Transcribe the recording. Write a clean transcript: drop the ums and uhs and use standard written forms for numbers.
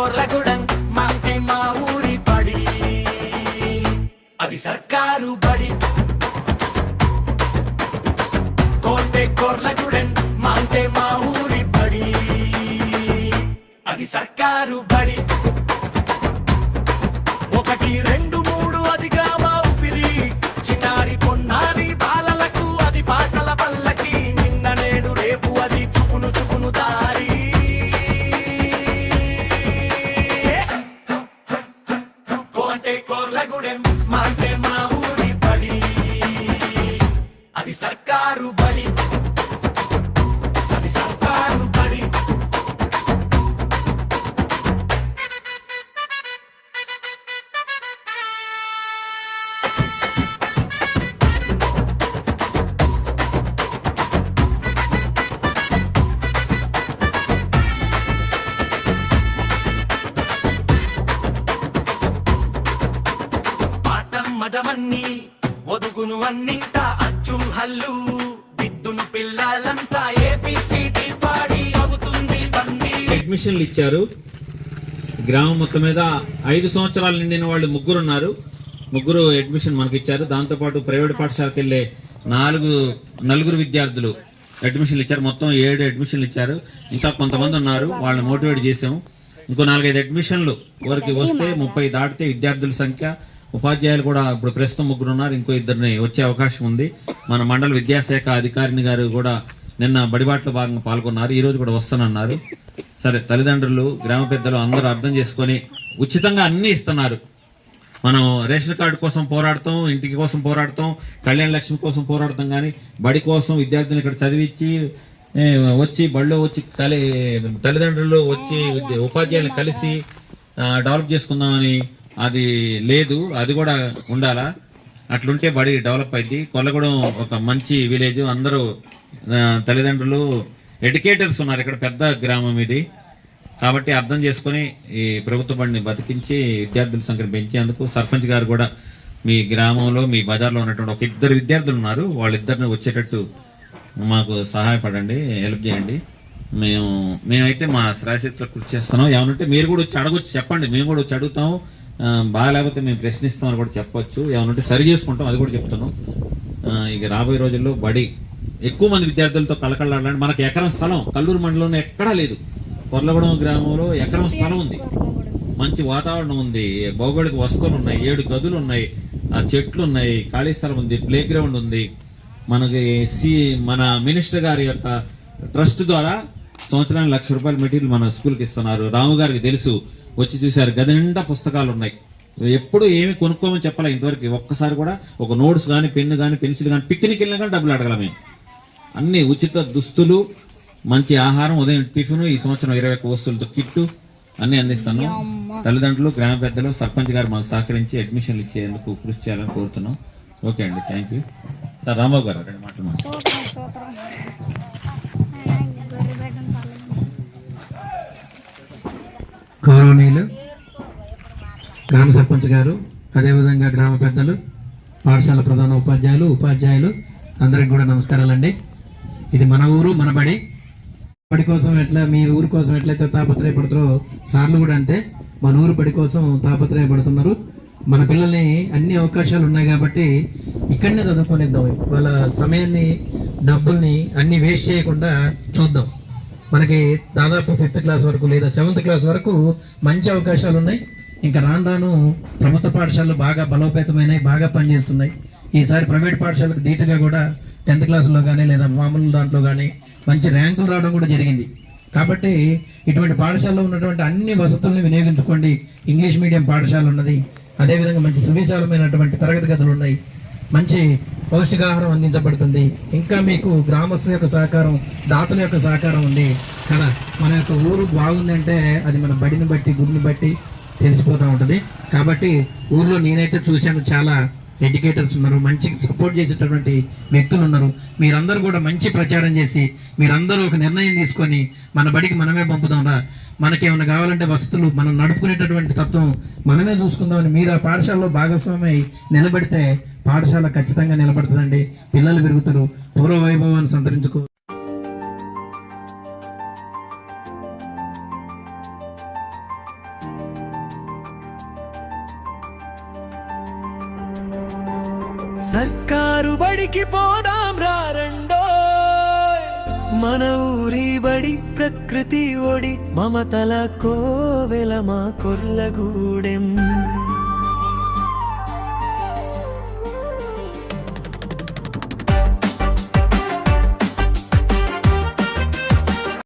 కొర్రగూడెం Monte మా ఊరి బడి, అది సర్కారు బడి. కోటే కొర్రగూడెం మాంటే మా ఊరి బడి, అది సర్కారు బడి. 1, 2, 3 అదిగా మా ఊపిరి, చిన్నారి పొన్నారి బాలలకు అది పాటల పల్లకి, నిన్న నేడు రేపు అది చుకును చుకును దారి. కోటే కొర్రగూడెం మాంటే మా ఊరి బడి, అది సర్కారు బడి, అది సర్కారు బడి. మదమన్ని ఒదుగును అన్నింట అచ్చు హల్లు, దిద్దును పిల్లలంతా ఏబిసిడి పాడి అవుతుంది బంది. అడ్మిషన్లు ఇచ్చారు. గ్రామం మొత్తం మీద 5 సంవత్సరాలు నిండిన వాళ్ళు 3 ఉన్నారు. 3 అడ్మిషన్ మనకి ఇచ్చారు. దాంతోపాటు ప్రైవేట్ పాఠశాలకు వెళ్ళే 4 విద్యార్థులు అడ్మిషన్లు ఇచ్చారు. మొత్తం 7 అడ్మిషన్లు ఇచ్చారు. ఇంకా కొంతమంది ఉన్నారు, వాళ్ళని మోటివేట్ చేసాము. ఇంకో 4-5 అడ్మిషన్లు వరకు వస్తే 30 దాటితే విద్యార్థుల సంఖ్య. ఉపాధ్యాయులు కూడా ఇప్పుడు ప్రస్తుతం 3 ఉన్నారు, ఇంకో 2 వచ్చే అవకాశం ఉంది. మన మండల విద్యాశాఖ అధికారిని గారు కూడా నిన్న బడిబాట్లో భాగంగా పాల్గొన్నారు. ఈ రోజు కూడా వస్తానన్నారు. సరే, తల్లిదండ్రులు గ్రామ పెద్దలు అందరూ అర్థం చేసుకొని ఉచితంగా అన్ని ఇస్తున్నారు. మనం రేషన్ కార్డు కోసం పోరాడతాం, ఇంటికి కోసం పోరాడతాం, కళ్యాణ లక్ష్మి కోసం పోరాడతాం, కానీ బడి కోసం విద్యార్థులు ఇక్కడ చదివించి వచ్చి బడిలో వచ్చి తల్లిదండ్రులు వచ్చి ఉపాధ్యాయులు కలిసి డెవలప్ చేసుకుందామని అది లేదు. అది కూడా ఉండాలా. అట్లుంటే బడి డెవలప్ అయింది. కొల్లగూడెం ఒక మంచి విలేజ్. అందరూ తల్లిదండ్రులు ఎడ్యుకేటర్స్ ఉన్నారు. ఇక్కడ పెద్ద గ్రామం ఇది కాబట్టి అర్థం చేసుకుని ఈ ప్రభుత్వ బడిని బతికించి విద్యార్థుల సంఖ్యను పెంచేందుకు సర్పంచ్ గారు కూడా మీ గ్రామంలో మీ బజార్లో ఉన్నటువంటి ఒక 2 విద్యార్థులు ఉన్నారు, వాళ్ళిద్దరిని వచ్చేటట్టు మాకు సహాయపడండి, హెల్ప్ చేయండి. మేమైతే మా శ్రాశక్తిలో కృషి చేస్తున్నాం. ఏమనంటే మీరు కూడా వచ్చి అడగొచ్చు, చెప్పండి, మేము కూడా వచ్చి అడుగుతాము. బాగా లేకపోతే మేము ప్రశ్నిస్తామని కూడా చెప్పొచ్చు. ఏమనంటే సరి చేసుకుంటాం, అది కూడా చెప్తున్నాం. ఇక రాబోయే రోజుల్లో బడి ఎక్కువ మంది విద్యార్థులతో కళకళలాడాలని. మనకు ఎకరం స్థలం కల్లూరు మండలంలో ఎక్కడా లేదు. కొర్రగూడెం గ్రామంలో ఎకరం స్థలం ఉంది, మంచి వాతావరణం ఉంది, భౌగోళిక వస్తువులు ఉన్నాయి, 7 గదులు ఉన్నాయి, చెట్లు ఉన్నాయి, ఖాళీ స్థలం ఉంది, ప్లే గ్రౌండ్ ఉంది. మనకి మన మినిస్టర్ గారి యొక్క ట్రస్ట్ ద్వారా సంవత్సరానికి ₹1,00,000 మెటీరియల్ మన స్కూల్కి ఇస్తున్నారు. రాము గారికి తెలుసు, వచ్చి చూశారు. గది నిండా పుస్తకాలు ఉన్నాయి. ఎప్పుడు ఏమి కొనుక్కోమని చెప్పాలి ఇంతవరకు. ఒక్కసారి కూడా ఒక నోట్స్ కానీ, పెన్ను కానీ, పెన్సిల్ కానీ, పిక్నిక్ వెళ్ళినా కానీ డబ్బులు అడగల. మేము అన్ని ఉచిత దుస్తులు, మంచి ఆహారం, ఉదయం టిఫిన్, ఈ సంవత్సరం 21 వస్తువులతో కిట్టు అన్ని అందిస్తాను. తల్లిదండ్రులు, గ్రామ పెద్దలు, సర్పంచ్ గారు మాకు సహకరించి అడ్మిషన్లు ఇచ్చేందుకు కృషి చేయాలని కోరుతున్నాం. ఓకే అండి, థ్యాంక్ యూ. సార్ రాంబాబు గారు 2 మాటలు. గౌరవనీయులు గ్రామ సర్పంచ్ గారు, అదేవిధంగా గ్రామ పెద్దలు, పాఠశాల ప్రధాన ఉపాధ్యాయులు అందరికి కూడా నమస్కారాలండి. ఇది మన ఊరు, మన బడి. బడి కోసం మీ ఊరు కోసం ఎట్లయితే తాపత్రయపడుతారో సార్లు కూడా అంతే మన ఊరు బడి కోసం తాపత్రయపడుతున్నారు. మన పిల్లల్ని అన్ని అవకాశాలు ఉన్నాయి కాబట్టి ఇక్కడనే చదువుకునేద్దాం. వాళ్ళ సమయాన్ని, డబ్బుల్ని అన్ని వేస్ట్ చేయకుండా చూద్దాం. మనకి దాదాపు 5th క్లాస్ వరకు లేదా 7th క్లాస్ వరకు మంచి అవకాశాలు ఉన్నాయి. ఇంకా రాను ప్రభుత్వ పాఠశాలలు బాగా బలోపేతమైనవి, బాగా పనిచేస్తున్నాయి. ఈసారి ప్రైవేట్ పాఠశాలకు ధీటుగా కూడా 10th క్లాసులో కానీ లేదా మామూలు దాంట్లో కానీ మంచి ర్యాంకులు రావడం కూడా జరిగింది. కాబట్టి ఇటువంటి పాఠశాలలో ఉన్నటువంటి అన్ని వసతులను వినియోగించుకోండి. ఇంగ్లీష్ మీడియం పాఠశాల ఉన్నది, అదేవిధంగా మంచి సువిశాలమైనటువంటి తరగతి గదులు ఉన్నాయి, మంచి పౌష్టికాహారం అందించబడుతుంది. ఇంకా మీకు గ్రామస్తుల యొక్క సహకారం, దాతల యొక్క సహకారం ఉంది కదా. మన యొక్క ఊరు బాగుందంటే అది మన బడిని బట్టి, గుడిని బట్టి తెలిసిపోతూ ఉంటుంది. కాబట్టి ఊర్లో నేనైతే చూశాను, చాలా ఎడ్యుకేటర్స్ ఉన్నారు, మంచి సపోర్ట్ చేసేటటువంటి వ్యక్తులు ఉన్నారు. మీరందరూ కూడా మంచి ప్రచారం చేసి మీరందరూ ఒక నిర్ణయం తీసుకొని మన బడికి మనమే పంపుదాంరా, మనకేమైనా కావాలంటే వసతులు మనం నడుపుకునేటటువంటి తత్వం మనమే చూసుకుందామని మీరు ఆ పాఠశాలలో భాగస్వామి నిలబడితే పాఠశాల ఖచ్చితంగా నిలబడుతుందండి. పిల్లలు పెరుగుతారు, పూర్వ వైభవాన్ని సంతరించుకో సర్కారు బడికి పోదాం రండో, మన ఊరి బడి ప్రకృతి ఒడి మమతల కోవెల మా కొర్లగూడెం.